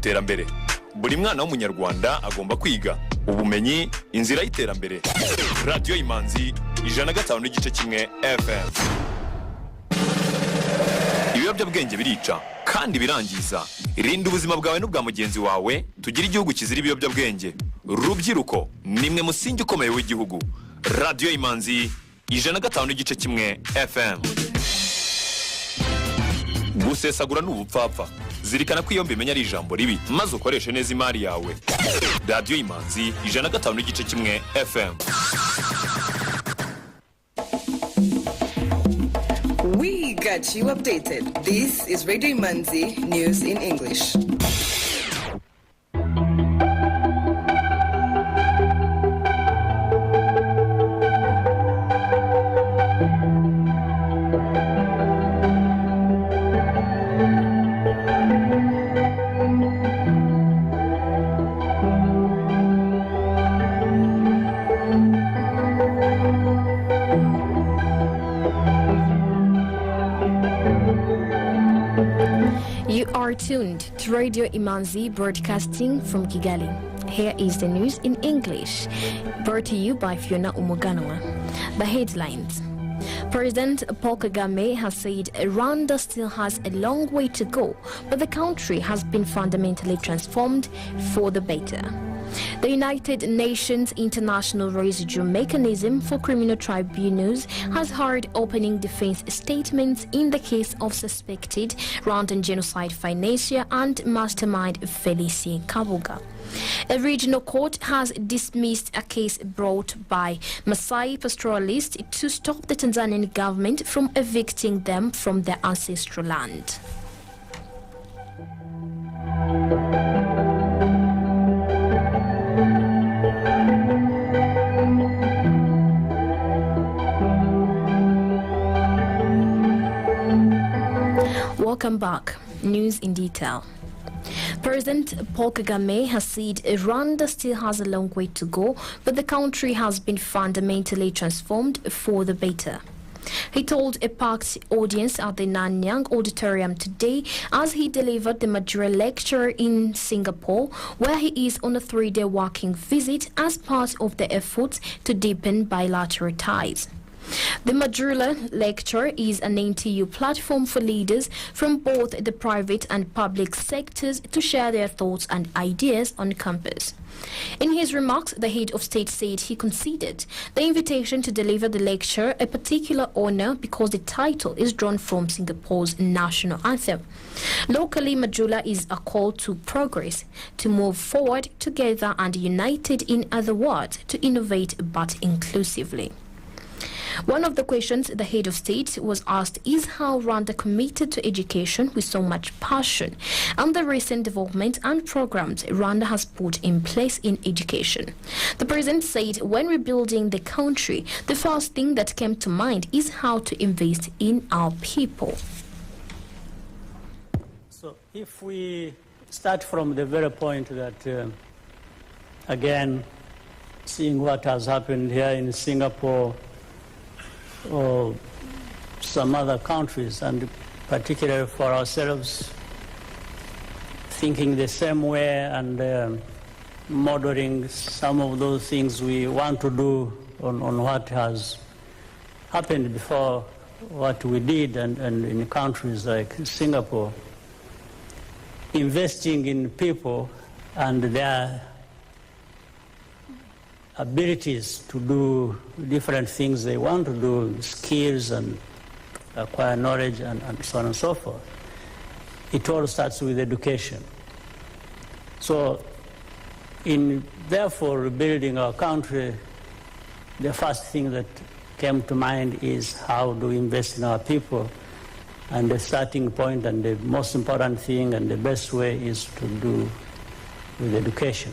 iterambere. Buri mwana w'umunyarwanda agomba kwiga. Ubumenyi inzira y'iterambere. Radio Imanzi 105.1 FM. Ibiyobyabwenge birica kandi birangiza. Irinda ubuzima bwawe n'ubwa mugenzi wawe, tugira igihugu kizira ibiyobyabwenge. Rubyiruko nimwe musingi ukomeye w'igihugu. Radio Imanzi 105.1 FM. Gusesagura n'ubupfapfa. Zirikana ko iyo mbimenya ari ijambo ribi maze ukoreshe neza imari yawe. Radio Imanzi 105.1 FM. We got you updated. This is Radio Imanzi News in English. You are tuned to Radio Imanzi broadcasting from Kigali. Here is the news in English, brought to you by Fiona Umuganwa. The headlines. President Paul Kagame has said Rwanda still has a long way to go, but the country has been fundamentally transformed for the better. The United Nations International Residual Mechanism for Criminal Tribunals has heard opening defense statements in the case of suspected Rwandan genocide financier and mastermind Felicien Kabuga. A regional court has dismissed a case brought by Maasai pastoralists to stop the Tanzanian government from evicting them from their ancestral land. Welcome back. News in detail. President Paul Kagame has said Rwanda still has a long way to go, but the country has been fundamentally transformed for the better. He told a packed audience at the Nanyang Auditorium today as he delivered the Majura lecture in Singapore, where he is on a 3-day working visit as part of the efforts to deepen bilateral ties. The Majula lecture is an NTU platform for leaders from both the private and public sectors to share their thoughts and ideas on campus. In his remarks, the head of state said he considered the invitation to deliver the lecture a particular honor because the title is drawn from Singapore's national anthem. Locally, Majula is a call to progress, to move forward together and united, in other words, to innovate but inclusively. One of the questions the head of state was asked is how Rwanda committed to education with so much passion and the recent development and programs Rwanda has put in place in education. The president said when rebuilding the country, the first thing that came to mind is how to invest in our people. So if we start from the very point that, again, seeing what has happened here in Singapore, or some other countries, and particularly for ourselves, thinking the same way and modeling some of those things we want to do on what has happened before, what we did, and in countries like Singapore, investing in people and their abilities to do different things they want to do, skills and acquire knowledge and so on and so forth. It all starts with education. So in therefore rebuilding our country, the first thing that came to mind is how do we invest in our people, and the starting point and the most important thing and the best way is to do with education.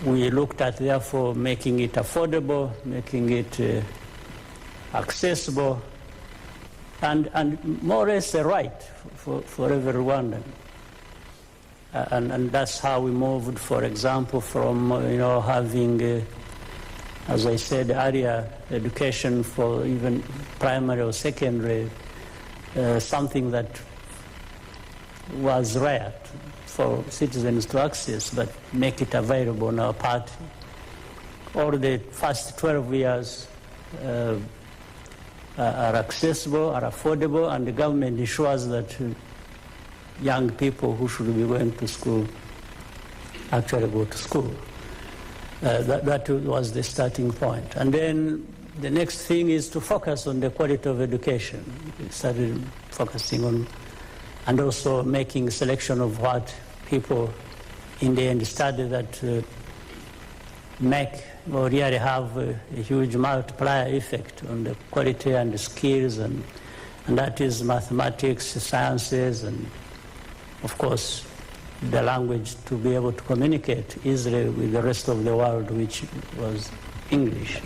We looked at, therefore, making it affordable, making it accessible, and more or less a right for every Rwandan. And that's how we moved, for example, from having, as I said earlier, education for even primary or secondary, something that was rare for citizens to access, but make it available on our part. All the first 12 years are accessible, are affordable, and the government ensures that young people who should be going to school actually go to school. That was the starting point. And then the next thing is to focus on the quality of education. We started focusing on, and also making selection of what people in the end study that make or really have a huge multiplier effect on the quality and the skills, and that is mathematics, sciences, and of course the language to be able to communicate easily with the rest of the world, which was English.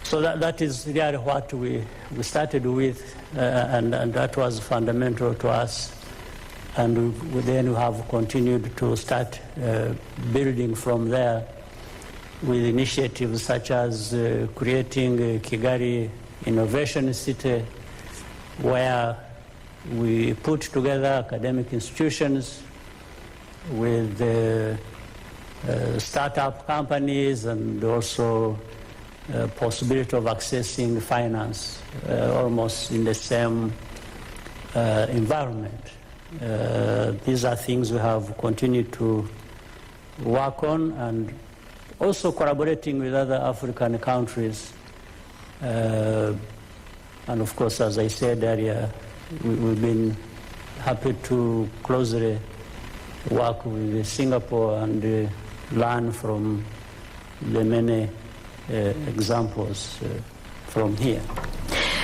So that is really what we started with, and that was fundamental to us. And then we have continued to start building from there with initiatives such as creating Kigali Innovation City, where we put together academic institutions with startup companies and also possibility of accessing finance almost in the same environment. These are things we have continued to work on, and also collaborating with other African countries. And of course, as I said earlier, we've been happy to closely work with Singapore and learn from the many examples from here.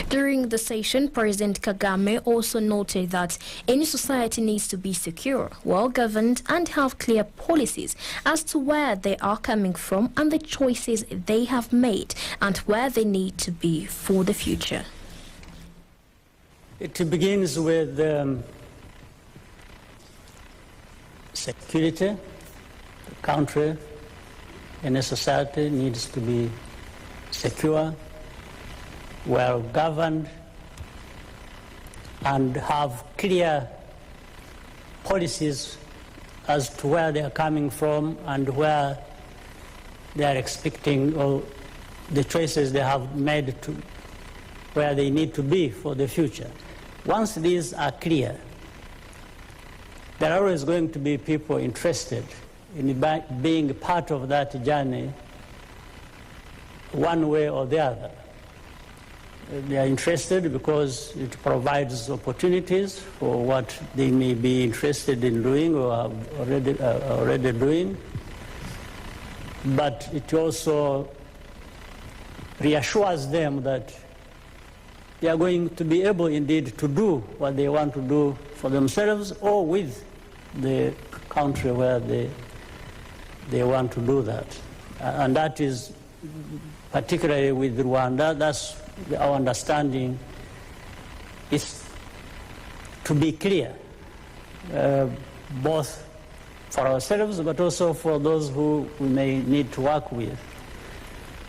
During the session, President Kagame also noted that any society needs to be secure, well-governed, and have clear policies as to where they are coming from and the choices they have made and where they need to be for the future. It begins with security. The country and a society needs to be secure, well governed, and have clear policies as to where they are coming from and where they are expecting, or the choices they have made to where they need to be for the future. Once these are clear, there are always going to be people interested in being part of that journey one way or the other. They are interested because it provides opportunities for what they may be interested in doing or are already doing. But it also reassures them that they are going to be able indeed to do what they want to do for themselves or with the country where they want to do that. And that is particularly with Rwanda. That's our understanding, is to be clear, both for ourselves but also for those who we may need to work with,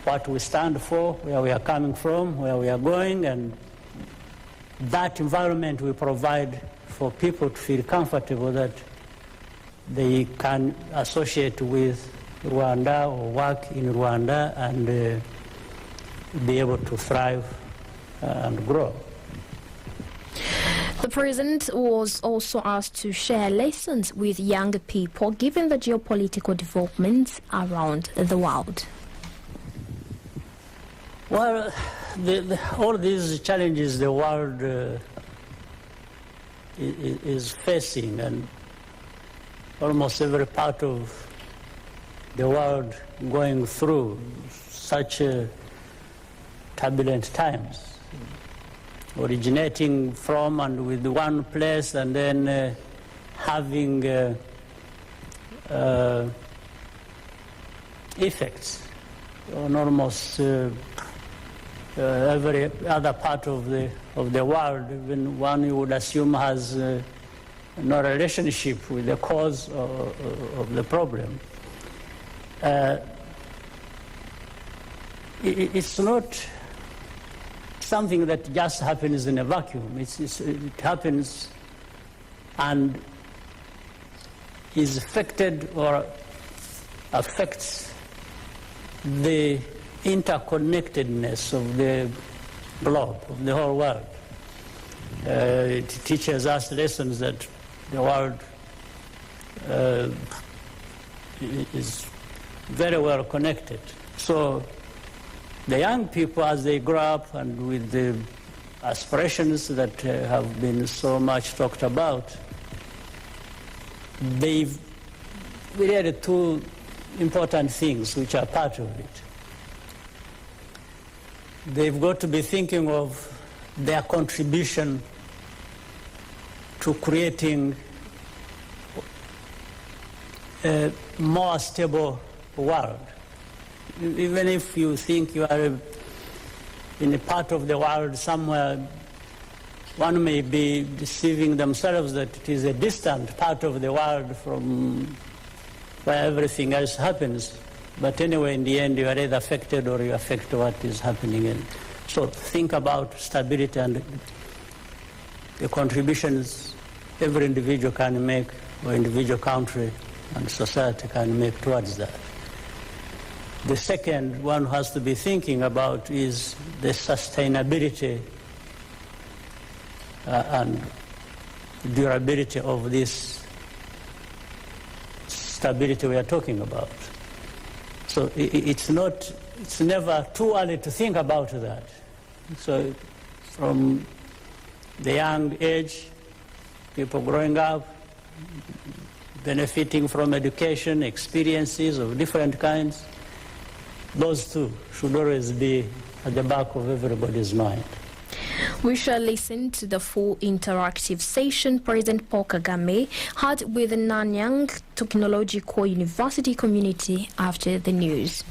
what we stand for, where we are coming from, where we are going, and that environment we provide for people to feel comfortable that they can associate with Rwanda or work in Rwanda and be able to thrive and grow. The president was also asked to share lessons with young people given the geopolitical developments around the world. Well, all these challenges the world is facing, and almost every part of the world going through such turbulent times, originating from and with one place, and then having effects on almost every other part of the world, even one you would assume has no relationship with the cause of the problem. It's not something that just happens in a vacuum. It happens and is affected or affects the interconnectedness of the globe, of the whole world. It teaches us lessons that the world is very well connected. So the young people, as they grow up and with the aspirations that have been so much talked about, they've really two important things which are part of it. They've got to be thinking of their contribution to creating a more stable world. Even if you think you are in a part of the world somewhere, one may be deceiving themselves that it is a distant part of the world from where everything else happens. But anyway, in the end, you are either affected or you affect what is happening. And so think about stability and the contributions every individual can make, or individual country and society can make towards that. The second one has to be thinking about is the sustainability and durability of this stability we are talking about. So it's never too early to think about that. So from the young age, people growing up, benefiting from education, experiences of different kinds, those two should always be at the back of everybody's mind. We shall listen to the full interactive session President Paul Kagame had with the Nanyang Technological University community after the news.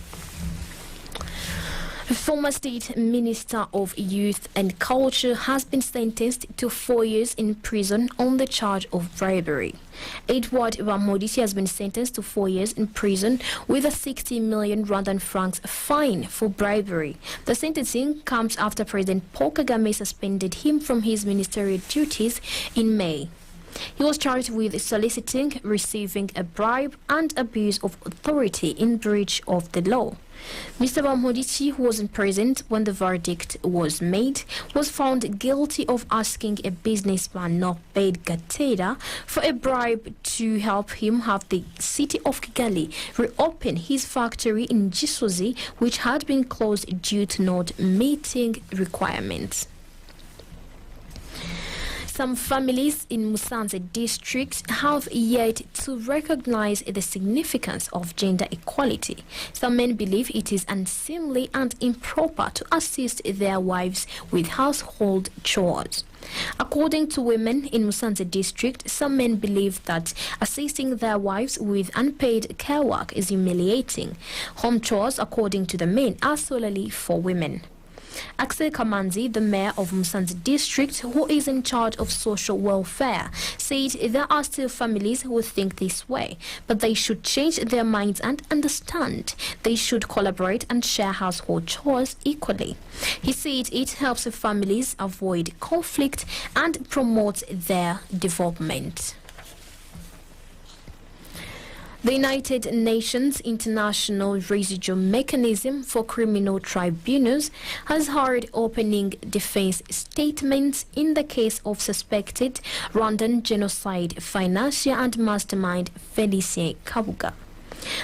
Former State Minister of Youth and Culture has been sentenced to 4 years in prison on the charge of bribery. Edward Bamhoditi has been sentenced to 4 years in prison with a 60 million Rwandan francs fine for bribery. The sentencing comes after President Paul Kagame suspended him from his ministerial duties in May. He was charged with soliciting, receiving a bribe, and abuse of authority in breach of the law. Mr. Bamhoditi, who was imprisoned when the verdict was made, was found guilty of asking a businessman Noped Gatera for a bribe to help him have the city of Kigali reopen his factory in Gisozi, which had been closed due to not meeting requirements. Some families in Musanze district have yet to recognize the significance of gender equality. Some men believe it is unseemly and improper to assist their wives with household chores. According to women in Musanze district, some men believe that assisting their wives with unpaid care work is humiliating. Home chores, according to the men, are solely for women. Axel Kamanzi, the mayor of Musanze district, who is in charge of social welfare, said there are still families who think this way, but they should change their minds and understand they should collaborate and share household chores equally. He said it helps families avoid conflict and promotes their development. The United Nations International Residual Mechanism for Criminal Tribunals has heard opening defense statements in the case of suspected Rwandan genocide financier and mastermind Felicien Kabuga.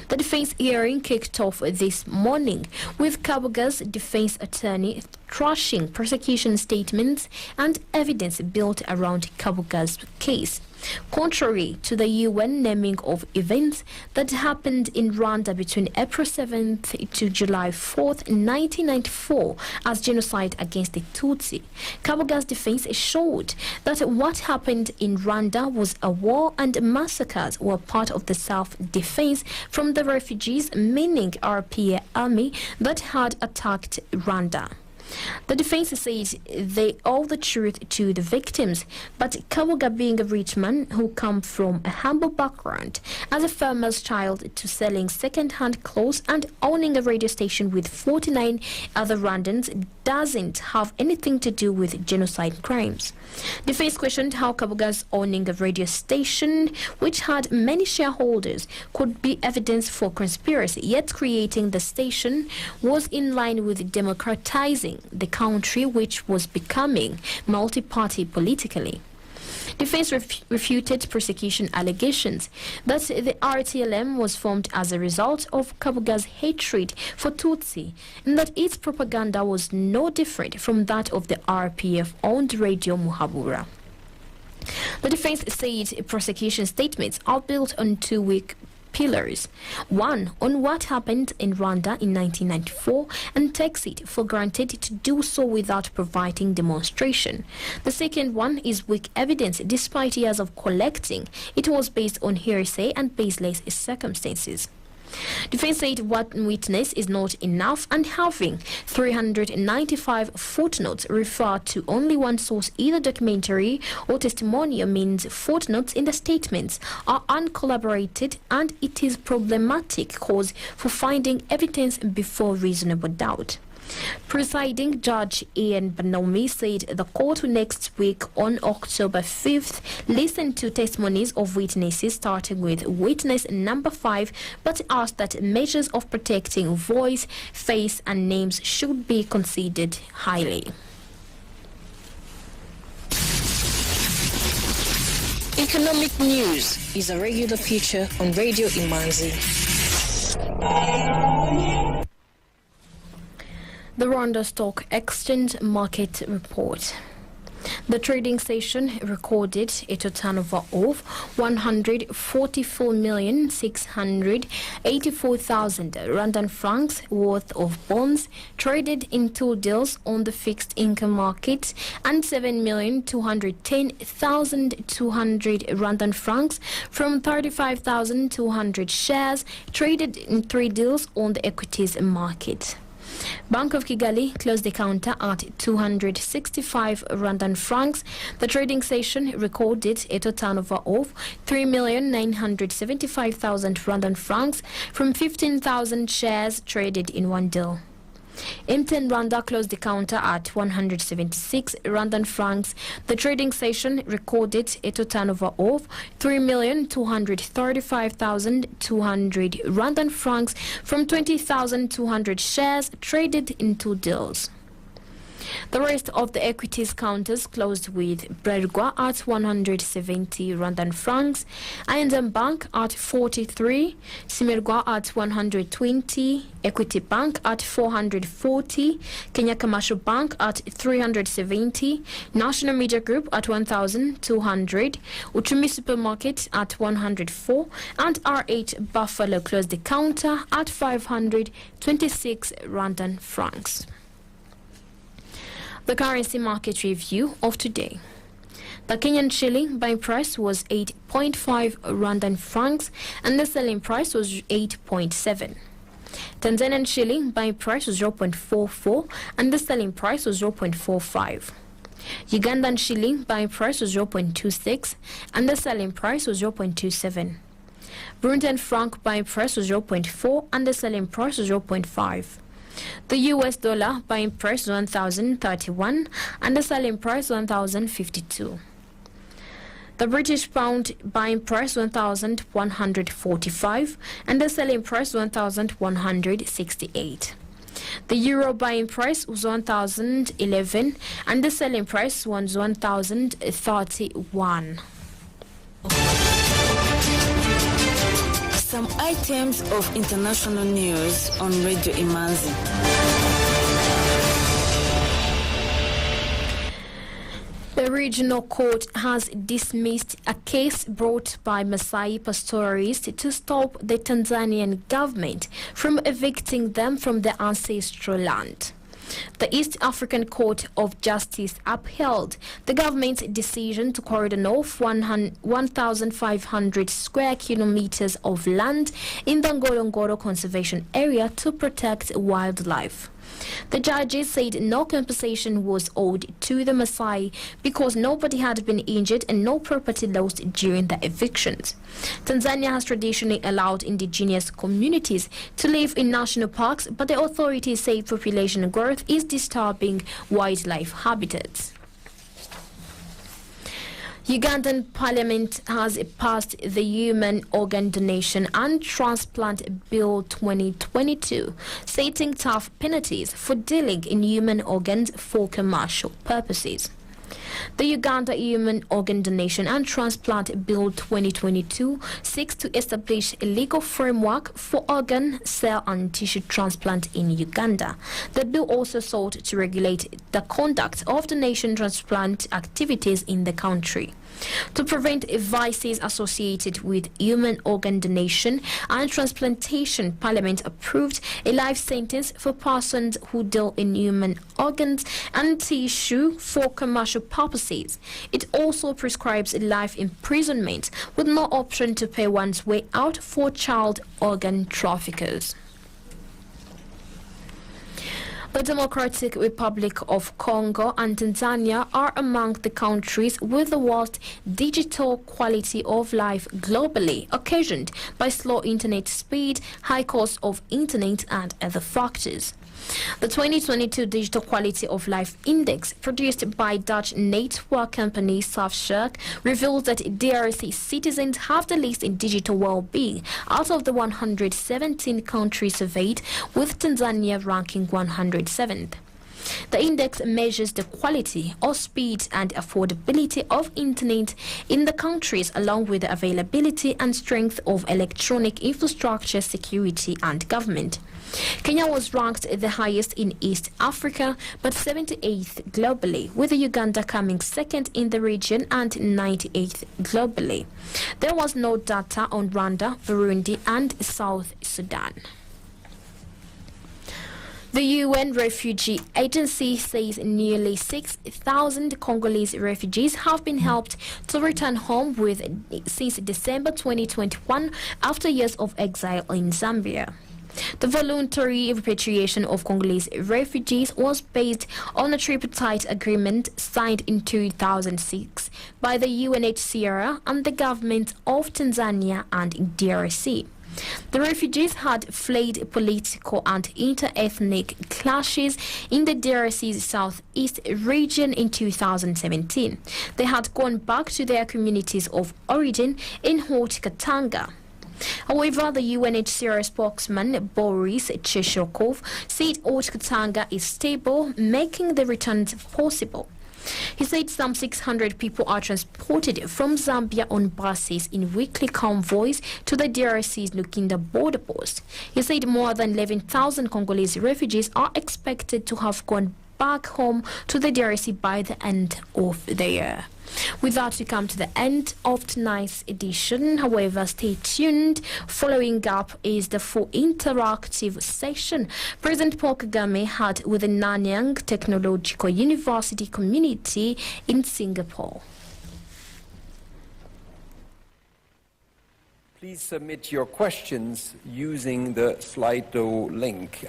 The defense hearing kicked off this morning with Kabuga's defense attorney trashing prosecution statements and evidence built around Kabuga's case. Contrary to the UN naming of events that happened in Rwanda between April 7th to July 4th, 1994 as genocide against the Tutsi, Kabuga's defense showed that what happened in Rwanda was a war and massacres were part of the self-defense from the refugees, meaning RPA army that had attacked Rwanda. The defense says they owe the truth to the victims, but Kabuga, being a rich man who comes from a humble background as a farmer's child to selling second-hand clothes and owning a radio station with 49 other Rwandans, doesn't have anything to do with genocide crimes. Defense questioned how Kabuga's owning a radio station, which had many shareholders, could be evidence for conspiracy, yet creating the station was in line with democratizing the country, which was becoming multi-party politically. Defense refuted prosecution allegations that the RTLM was formed as a result of Kabuga's hatred for Tutsi, and that its propaganda was no different from that of the RPF-owned Radio Muhabura. The defense said prosecution statements are built on two weak pillars. One, on what happened in Rwanda in 1994, and takes it for granted to do so without providing demonstration. The second one is weak evidence, despite years of collecting. It was based on hearsay and baseless circumstances. Defense said one witness is not enough, and having 395 footnotes refer to only one source, either documentary or testimonial, means footnotes in the statements are uncollaborated, and it is problematic cause for finding evidence before reasonable doubt. Presiding Judge Ian Banomi said the court will next week on October 5th listen to testimonies of witnesses, starting with witness number 5, but asked that measures of protecting voice, face and names should be considered highly. Economic news is a regular feature on Radio Imanzi. The Rwanda Stock Exchange Market Report. The trading session recorded a turnover of 144,684,000 Rwandan francs worth of bonds traded in 2 deals on the fixed income market, and 7,210,200 Rwandan francs from 35,200 shares traded in 3 deals on the equities market. Bank of Kigali closed the counter at 265 Rwandan francs. The trading session recorded a turnover of 3,975,000 Rwandan francs from 15,000 shares traded in 1 deal. MTN Rwanda closed the counter at 176 Rwandan francs. The trading session recorded a turnover of 3,235,200 Rwandan francs from 20,200 shares traded in 2 deals. The rest of the equities counters closed with Bralirwa at 170 Rwandan francs, I&M Bank at 43, Simirwa at 120, Equity Bank at 440, Kenya Commercial Bank at 370, National Media Group at 1,200, Uchumi Supermarket at 104, and R8 Buffalo closed the counter at 526 Rwandan francs. The currency market review of today. The Kenyan shilling buying price was 8.5 Rwandan francs and the selling price was 8.7. Tanzanian shilling buying price was 0.44 and the selling price was 0.45. Ugandan shilling buying price was 0.26 and the selling price was 0.27. Burundian franc buying price was 0.4 and the selling price was 0.5. The US dollar buying price was 1,031 and the selling price 1,052. The British pound buying price 1,145 and the selling price 1,168. The euro buying price was 1,011 and the selling price was 1,031. Some items of international news on Radio Imanzi. The regional court has dismissed a case brought by Maasai pastoralists to stop the Tanzanian government from evicting them from their ancestral land. The East African Court of Justice upheld the government's decision to cordon off 1,500 square kilometers of land in the Ngorongoro Conservation Area to protect wildlife. The judges said no compensation was owed to the Maasai because nobody had been injured and no property lost during the evictions. Tanzania has traditionally allowed indigenous communities to live in national parks, but the authorities say population growth is disturbing wildlife habitats. Ugandan Parliament has passed the Human Organ Donation and Transplant Bill 2022, setting tough penalties for dealing in human organs for commercial purposes. The Uganda Human Organ Donation and Transplant Bill 2022 seeks to establish a legal framework for organ, cell and tissue transplant in Uganda. The bill also sought to regulate the conduct of donation transplant activities in the country. To prevent vices associated with human organ donation and transplantation, Parliament approved a life sentence for persons who deal in human organs and tissue for commercial purposes. It also prescribes life imprisonment with no option to pay one's way out for child organ traffickers. The Democratic Republic of Congo and Tanzania are among the countries with the worst digital quality of life globally, occasioned by slow internet speed, high cost of internet and other factors. The 2022 Digital Quality of Life Index, produced by Dutch network company Surfshark, reveals that DRC citizens have the least in digital well-being out of the 117 countries surveyed, with Tanzania ranking 107th. The index measures the quality or speed and affordability of internet in the countries, along with the availability and strength of electronic infrastructure, security and government. Kenya was ranked the highest in East Africa, but 78th globally, with Uganda coming second in the region and 98th globally. There was no data on Rwanda, Burundi and South Sudan. The UN Refugee Agency says nearly 6,000 Congolese refugees have been helped to return home since December 2021 after years of exile in Zambia. The voluntary repatriation of Congolese refugees was based on a tripartite agreement signed in 2006 by the UNHCR and the governments of Tanzania and DRC. The refugees had fled political and inter-ethnic clashes in the DRC's southeast region in 2017. They had gone back to their communities of origin in Haut-Katanga. However, the UNHCR spokesman Boris Cheshokov said Haut-Katanga is stable, making the returns possible. He said some 600 people are transported from Zambia on buses in weekly convoys to the DRC's Lukinda border post. He said more than 11,000 Congolese refugees are expected to have gone back home to the DRC by the end of the year. With that, we come to the end of tonight's edition. However, stay tuned. Following up is the full interactive session President Paul Kagame had with the Nanyang Technological University community in Singapore. Please submit your questions using the Slido link.